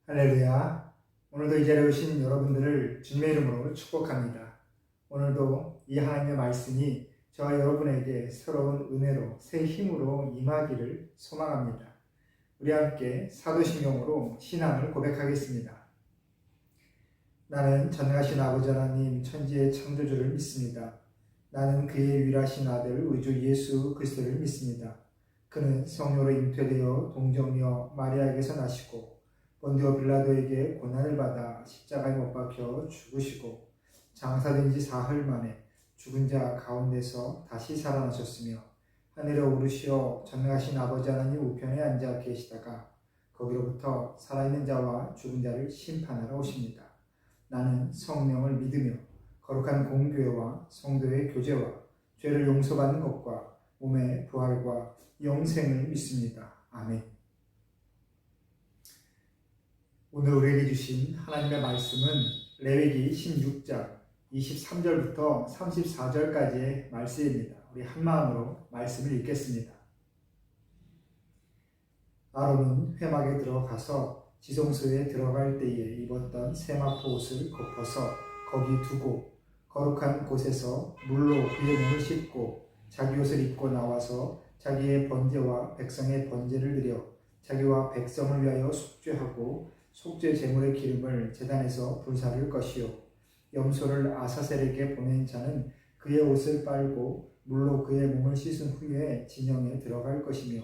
할렐루야. 오늘도 이 자리에 오신 여러분들을 주님의 이름으로 축복합니다. 오늘도 이 하나님의 말씀이 저와 여러분에게 새로운 은혜로 새 힘으로 임하기를 소망합니다. 우리 함께 사도신경으로 신앙을 고백하겠습니다. 나는 전능하신 아버지 하나님 천지의 창조주를 믿습니다. 나는 그의 유일하신 아들 우리 주 예수 그리스도를 믿습니다. 그는 성령으로 잉태되어 동정녀 마리아에게서 나시고 본디오 빌라도에게 고난을 받아 십자가에 못 박혀 죽으시고 장사된 지 사흘 만에 죽은 자 가운데서 다시 살아나셨으며 하늘에 오르시어 전능하신 아버지 하나님 우편에 앉아 계시다가 거기로부터 살아있는 자와 죽은 자를 심판하러 오십니다. 나는 성령을 믿으며 거룩한 공교회와 성도의 교제와 죄를 용서받는 것과 몸의 부활과 영생을 믿습니다. 아멘. 오늘 우리에게 주신 하나님의 말씀은 레위기 16장 23절부터 34절까지의 말씀입니다. 우리 한마음으로 말씀을 읽겠습니다. 아론은 회막에 들어가서 지성소에 들어갈 때에 입었던 세마포 옷을 걷어서 거기 두고 거룩한 곳에서 물로 그의 몸을 씻고 자기 옷을 입고 나와서 자기의 번제와 백성의 번제를 드려 자기와 백성을 위하여 속죄하고 속죄 제물의 기름을 제단에서 불사를 것이요 염소를 아사셀에게 보낸 자는 그의 옷을 빨고 물로 그의 몸을 씻은 후에 진영에 들어갈 것이며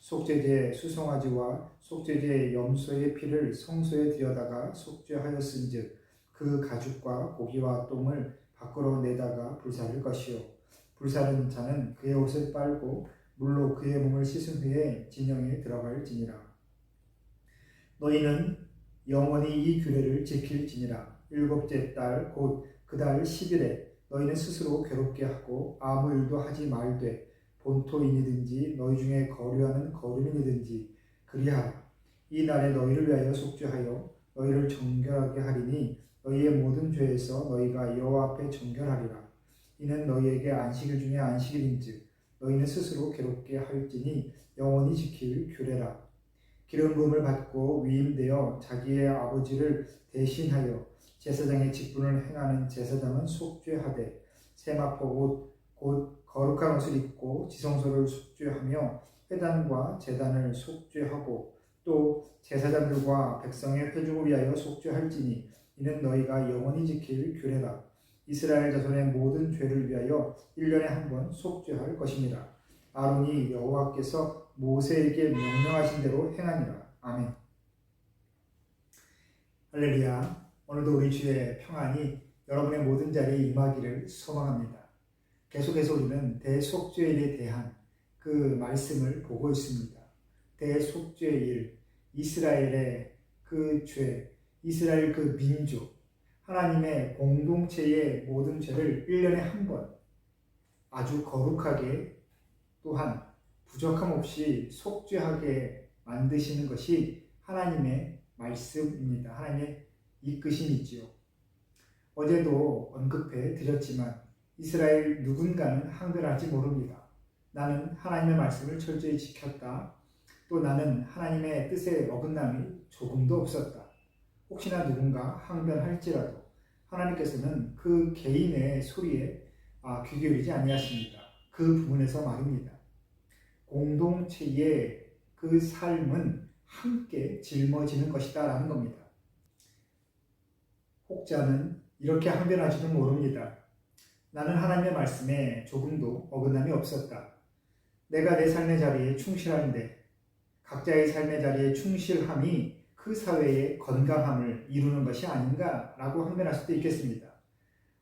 속죄제 수송아지와 속죄제 염소의 피를 성소에 들여다가 속죄하였은즉 그 가죽과 고기와 똥을 밖으로 내다가 불사를 것이요 불사른 자는 그의 옷을 빨고 물로 그의 몸을 씻은 후에 진영에 들어갈지니라. 너희는 영원히 이 규례를 지킬지니라. 일곱째 달 곧 그 달 10일에 너희는 스스로 괴롭게 하고 아무 일도 하지 말되 본토인이든지 너희 중에 거류하는 거류민이든지 그리하라. 이 날에 너희를 위하여 속죄하여 너희를 정결하게 하리니 너희의 모든 죄에서 너희가 여호와 앞에 정결하리라. 이는 너희에게 안식일 중에 안식일인즉 너희는 스스로 괴롭게 할지니 영원히 지킬 규례라. 기름 부음을 받고 위임되어 자기의 아버지를 대신하여 제사장의 직분을 행하는 제사장은 속죄하되 세마포 옷 곧 거룩한 옷을 입고 지성소를 속죄하며 회당과 제단을 속죄하고 또 제사장들과 백성의 회중을 위하여 속죄할지니 이는 너희가 영원히 지킬 규례라. 이스라엘 자손의 모든 죄를 위하여 1년에 한 번 속죄할 것입니다. 아론이 여호와께서 모세에게 명령하신 대로 행하니라. 아멘. 할렐루야. 오늘도 우리 주의 평안이 여러분의 모든 자리에 임하기를 소망합니다. 계속해서 우리는 대속죄일에 대한 그 말씀을 보고 있습니다. 대속죄일, 이스라엘의 그 죄, 이스라엘 그 민족, 하나님의 공동체의 모든 죄를 1년에 한 번 아주 거룩하게 또한 부족함 없이 속죄하게 만드시는 것이 하나님의 말씀입니다. 하나님의 이끄심이지요. 어제도 언급해 드렸지만 이스라엘 누군가는 항변할지 모릅니다. 나는 하나님의 말씀을 철저히 지켰다. 또 나는 하나님의 뜻에 어긋남이 조금도 없었다. 혹시나 누군가 항변할지라도 하나님께서는 그 개인의 소리에 귀 기울이지 아니하십니다. 그 부분에서 말입니다. 공동체의 그 삶은 함께 짊어지는 것이다 라는 겁니다. 혹자는 이렇게 항변할지도 모릅니다. 나는 하나님의 말씀에 조금도 어긋남이 없었다. 내가 내 삶의 자리에 충실한데 각자의 삶의 자리에 충실함이 그 사회의 건강함을 이루는 것이 아닌가 라고 항변할 수도 있겠습니다.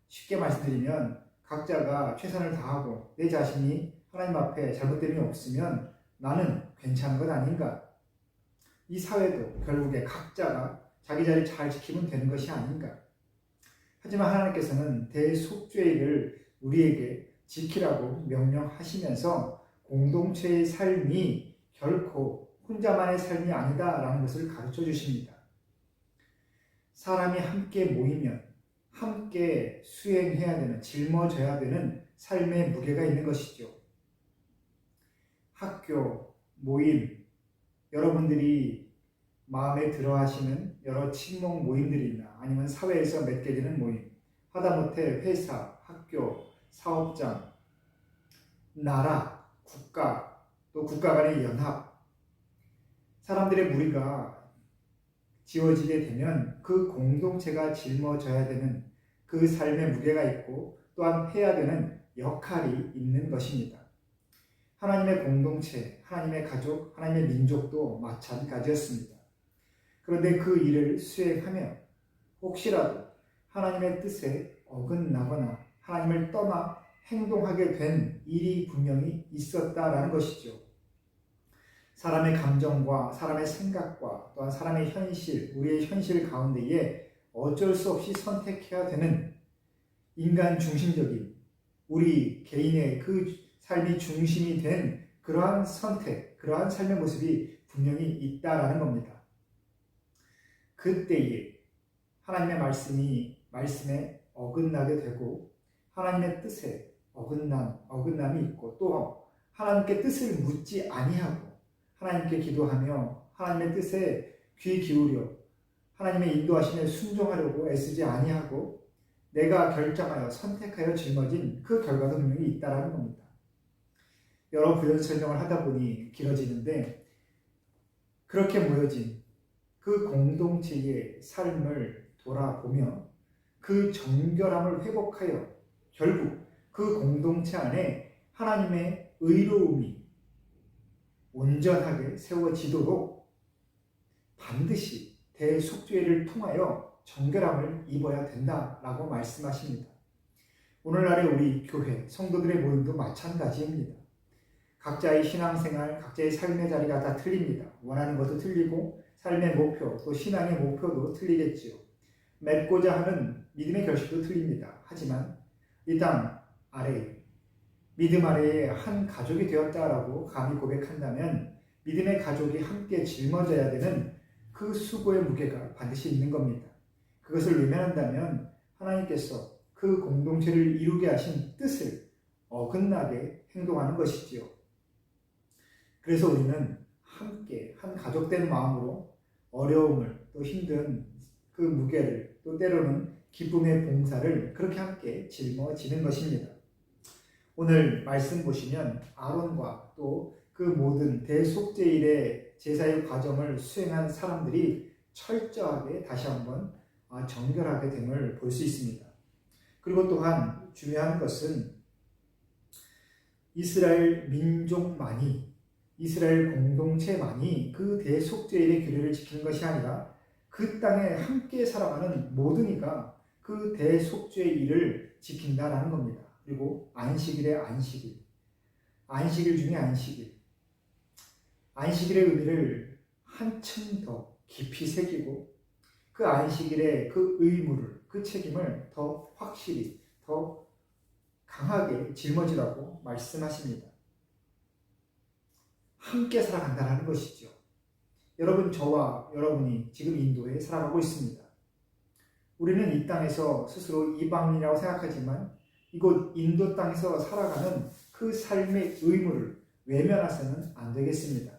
쉽게 말씀드리면 각자가 최선을 다하고 내 자신이 하나님 앞에 잘못됨이 없으면 나는 괜찮은 것 아닌가? 이 사회도 결국에 각자가 자기 자리를 잘 지키면 되는 것이 아닌가? 하지만 하나님께서는 대속죄일을 우리에게 지키라고 명령하시면서 공동체의 삶이 결코 혼자만의 삶이 아니다라는 것을 가르쳐 주십니다. 사람이 함께 모이면 함께 수행해야 되는, 짊어져야 되는 삶의 무게가 있는 것이죠. 학교, 모임, 여러분들이 마음에 들어 하시는 여러 친목 모임들이나 아니면 사회에서 맺게 되는 모임, 하다못해 회사, 학교, 사업장, 나라, 국가, 또 국가 간의 연합, 사람들의 무리가 지어지게 되면 그 공동체가 짊어져야 되는 그 삶의 무게가 있고 또한 해야 되는 역할이 있는 것입니다. 하나님의 공동체, 하나님의 가족, 하나님의 민족도 마찬가지였습니다. 그런데 그 일을 수행하며 혹시라도 하나님의 뜻에 어긋나거나 하나님을 떠나 행동하게 된 일이 분명히 있었다라는 것이죠. 사람의 감정과 사람의 생각과 또한 사람의 현실, 우리의 현실 가운데에 어쩔 수 없이 선택해야 되는 인간 중심적인 우리 개인의 그 삶이 중심이 된 그러한 선택, 그러한 삶의 모습이 분명히 있다라는 겁니다. 그때에 하나님의 말씀에 어긋나게 되고 하나님의 뜻에 어긋남이 있고 또 하나님께 뜻을 묻지 아니하고 하나님께 기도하며 하나님의 뜻에 귀 기울여 하나님의 인도하심에 순종하려고 애쓰지 아니하고 내가 결정하여 선택하여 짊어진 그 결과도 분명히 있다라는 겁니다. 여러 부연 설명을 하다 보니 길어지는데 그렇게 모여진 그 공동체의 삶을 돌아보며 그 정결함을 회복하여 결국 그 공동체 안에 하나님의 의로움이 온전하게 세워지도록 반드시 대속죄를 통하여 정결함을 입어야 된다라고 말씀하십니다. 오늘날의 우리 교회, 성도들의 모임도 마찬가지입니다. 각자의 신앙생활, 각자의 삶의 자리가 다 틀립니다. 원하는 것도 틀리고 삶의 목표, 또 신앙의 목표도 틀리겠지요. 맺고자 하는 믿음의 결실도 틀립니다. 하지만 이 땅 아래, 믿음 아래에 한 가족이 되었다라고 감히 고백한다면 믿음의 가족이 함께 짊어져야 되는 그 수고의 무게가 반드시 있는 겁니다. 그것을 외면한다면 하나님께서 그 공동체를 이루게 하신 뜻을 어긋나게 행동하는 것이지요. 그래서 우리는 함께 한 가족된 마음으로 어려움을 또 힘든 그 무게를 또 때로는 기쁨의 봉사를 그렇게 함께 짊어지는 것입니다. 오늘 말씀 보시면 아론과 또 그 모든 대속죄일의 제사의 과정을 수행한 사람들이 철저하게 다시 한번 정결하게 됨을 볼 수 있습니다. 그리고 또한 중요한 것은 이스라엘 민족만이 이스라엘 공동체만이 그 대속죄일의 규례를 지키는 것이 아니라 그 땅에 함께 살아가는 모든 이가 그 대속죄일을 지킨다라는 겁니다. 그리고 안식일의 안식일 중에 안식일의 의미를 한층 더 깊이 새기고 그 안식일의 그 의무를, 그 책임을 더 확실히, 더 강하게 짊어지라고 말씀하십니다. 함께 살아간다는 것이죠. 여러분, 저와 여러분이 지금 인도에 살아가고 있습니다. 우리는 이 땅에서 스스로 이방인이라고 생각하지만 이곳 인도 땅에서 살아가는 그 삶의 의무를 외면해서는 안 되겠습니다.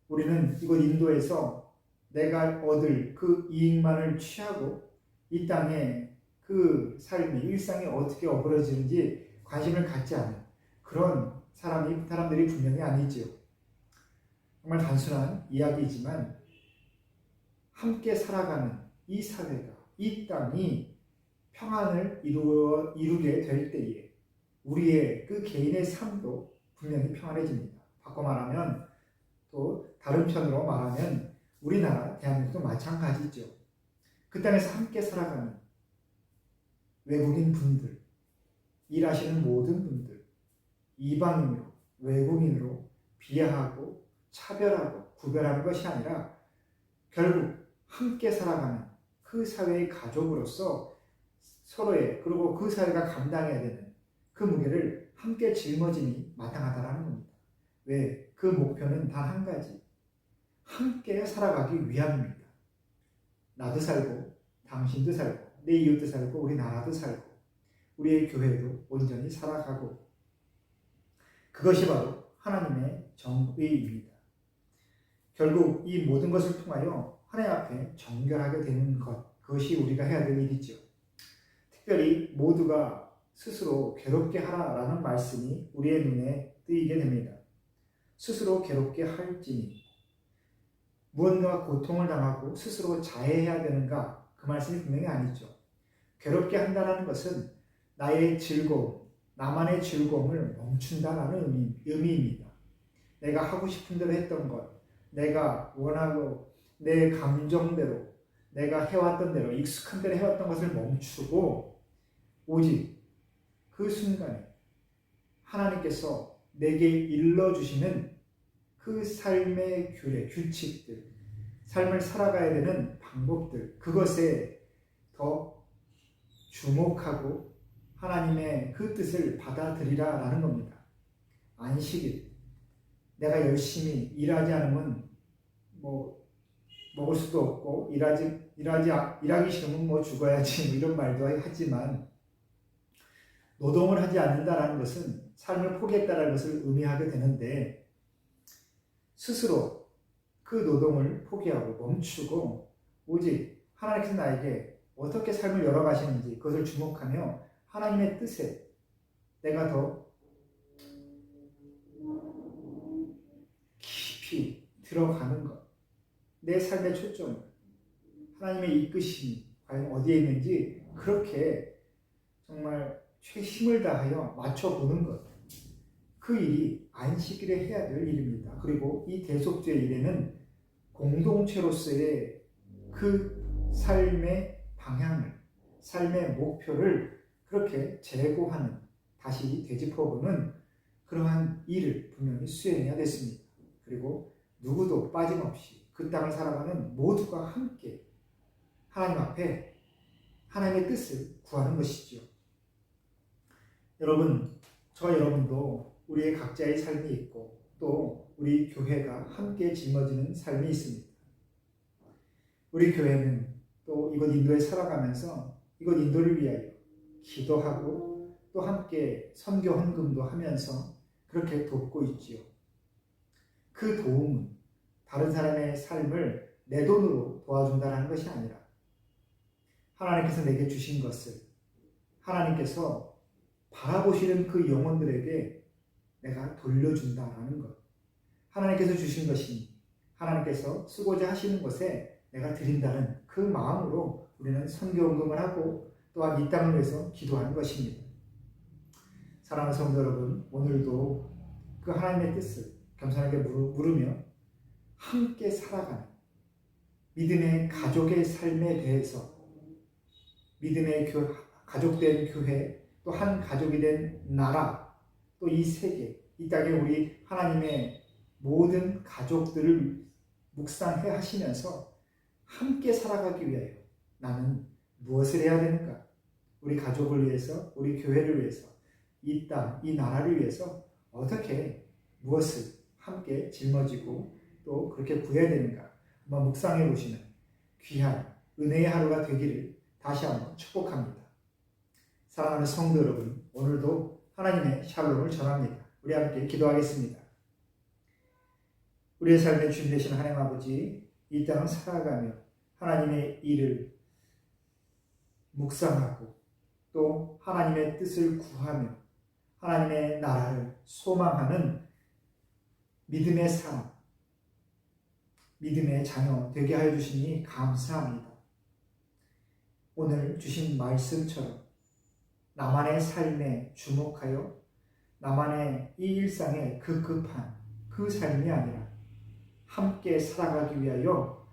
우리는 이곳 인도에서 내가 얻을 그 이익만을 취하고 이 땅에 그 삶이 일상이 어떻게 어그러지는지 관심을 갖지 않은 그런 사람들이 분명히 아니지요. 정말 단순한 이야기이지만 함께 살아가는 이 사회가, 이 땅이 평안을 이루게 될 때에 우리의 그 개인의 삶도 분명히 평안해집니다. 바꿔 말하면 또 다른 편으로 말하면 우리나라 대한민국도 마찬가지죠. 그 땅에서 함께 살아가는 외국인 분들, 일하시는 모든 분들, 이방인으로, 외국인으로 비하하고 차별하고 구별하는 것이 아니라 결국 함께 살아가는 그 사회의 가족으로서 서로의 그리고 그 사회가 감당해야 되는 그 무게를 함께 짊어짐이 마땅하다라는 겁니다. 왜? 그 목표는 단 한 가지. 함께 살아가기 위함입니다. 나도 살고 당신도 살고 내 이웃도 살고 우리 나라도 살고 우리의 교회도 온전히 살아가고 그것이 바로 하나님의 정의입니다. 결국 이 모든 것을 통하여 하나님 앞에 정결하게 되는 것, 그것이 우리가 해야 될 일이죠. 특별히 모두가 스스로 괴롭게 하라라는 말씀이 우리의 눈에 뜨이게 됩니다. 스스로 괴롭게 할지니 무언가 고통을 당하고 스스로 자해해야 되는가? 그 말씀이 분명히 아니죠. 괴롭게 한다는 것은 나의 즐거움, 나만의 즐거움을 멈춘다라는 의미입니다. 내가 하고 싶은 대로 했던 것, 내가 원하고 내 감정대로, 내가 해왔던 대로, 익숙한 대로 해왔던 것을 멈추고 오직 그 순간에 하나님께서 내게 일러주시는 그 삶의 규례, 규칙들, 삶을 살아가야 되는 방법들, 그것에 더 주목하고 하나님의 그 뜻을 받아들이라라는 겁니다. 안식일, 내가 열심히 일하지 않으면 먹을 수도 없고 일하기 싫으면 죽어야지 이런 말도 하지만 노동을 하지 않는다라는 것은 삶을 포기했다라는 것을 의미하게 되는데 스스로 그 노동을 포기하고 멈추고 오직 하나님께서 나에게 어떻게 삶을 열어가시는지 그것을 주목하며 하나님의 뜻에 내가 더 깊이 들어가는 것, 내 삶의 초점, 하나님의 이끄심이 과연 어디에 있는지 그렇게 정말 최심을 다하여 맞춰보는 것, 그 일이 안식일에 해야 될 일입니다. 그리고 이 대속죄의 일에는 공동체로서의 그 삶의 방향을, 삶의 목표를 그렇게 재고하는, 다시 되짚어보는 그러한 일을 분명히 수행해야 됐습니다. 그리고 누구도 빠짐없이 그 땅을 살아가는 모두가 함께 하나님 앞에 하나님의 뜻을 구하는 것이죠. 여러분, 저와 여러분도 우리의 각자의 삶이 있고 또 우리 교회가 함께 짊어지는 삶이 있습니다. 우리 교회는 또 이곳 인도에 살아가면서 이곳 인도를 위하여 기도하고 또 함께 선교 헌금도 하면서 그렇게 돕고 있지요. 그 도움은 다른 사람의 삶을 내 돈으로 도와준다는 것이 아니라 하나님께서 내게 주신 것을 하나님께서 바라보시는 그 영혼들에게 내가 돌려준다라는 것. 하나님께서 주신 것이니 하나님께서 쓰고자 하시는 것에 내가 드린다는 그 마음으로 우리는 선교헌금을 하고 또한 이 땅을 위해서 기도하는 것입니다. 사랑하는 성도 여러분, 오늘도 그 하나님의 뜻을 겸손하게 물으며 함께 살아가는 믿음의 가족의 삶에 대해서 믿음의 가족된 교회, 또 한 가족이 된 나라, 또 이 세계, 이 땅에 우리 하나님의 모든 가족들을 묵상해 하시면서 함께 살아가기 위하여 나는 무엇을 해야 되는가? 우리 가족을 위해서, 우리 교회를 위해서, 이 땅, 이 나라를 위해서 어떻게 무엇을 함께 짊어지고 또 그렇게 구해야 되는가? 한번 묵상해 보시는 귀한 은혜의 하루가 되기를 다시 한번 축복합니다. 사랑하는 성도 여러분, 오늘도 하나님의 샬롬을 전합니다. 우리 함께 기도하겠습니다. 우리의 삶의 주인 되신 하나님 아버지, 이 땅을 살아가며 하나님의 일을 묵상하고 또 하나님의 뜻을 구하며 하나님의 나라를 소망하는 믿음의 사람, 믿음의 자녀 되게 하여 주시니 감사합니다. 오늘 주신 말씀처럼 나만의 삶에 주목하여 나만의 이 일상의 급한 그 삶이 아니라 함께 살아가기 위하여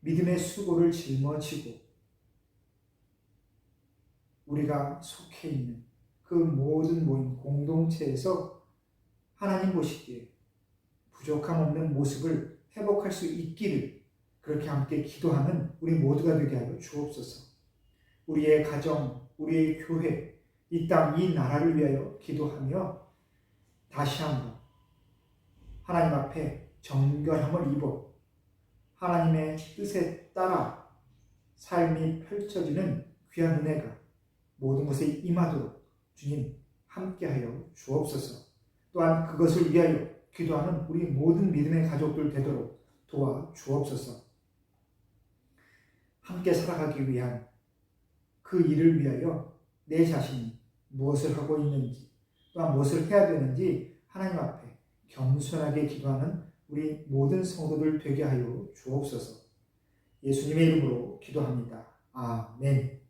믿음의 수고를 짊어지고 우리가 속해 있는 그 모든 모임 공동체에서 하나님 보시기에 부족함 없는 모습을 회복할 수 있기를 그렇게 함께 기도하는 우리 모두가 되게 하여 주옵소서. 우리의 가정, 우리의 교회, 이 땅, 이 나라를 위하여 기도하며 다시 한번 하나님 앞에 정결함을 입어 하나님의 뜻에 따라 삶이 펼쳐지는 귀한 은혜가 모든 것에 임하도록 주님 함께하여 주옵소서. 또한 그것을 위하여 기도하는 우리 모든 믿음의 가족들 되도록 도와 주옵소서. 함께 살아가기 위한 그 일을 위하여 내 자신이 무엇을 하고 있는지 또한 무엇을 해야 되는지 하나님 앞에 겸손하게 기도하는 우리 모든 성도들 되게 하여 주옵소서. 예수님의 이름으로 기도합니다. 아멘.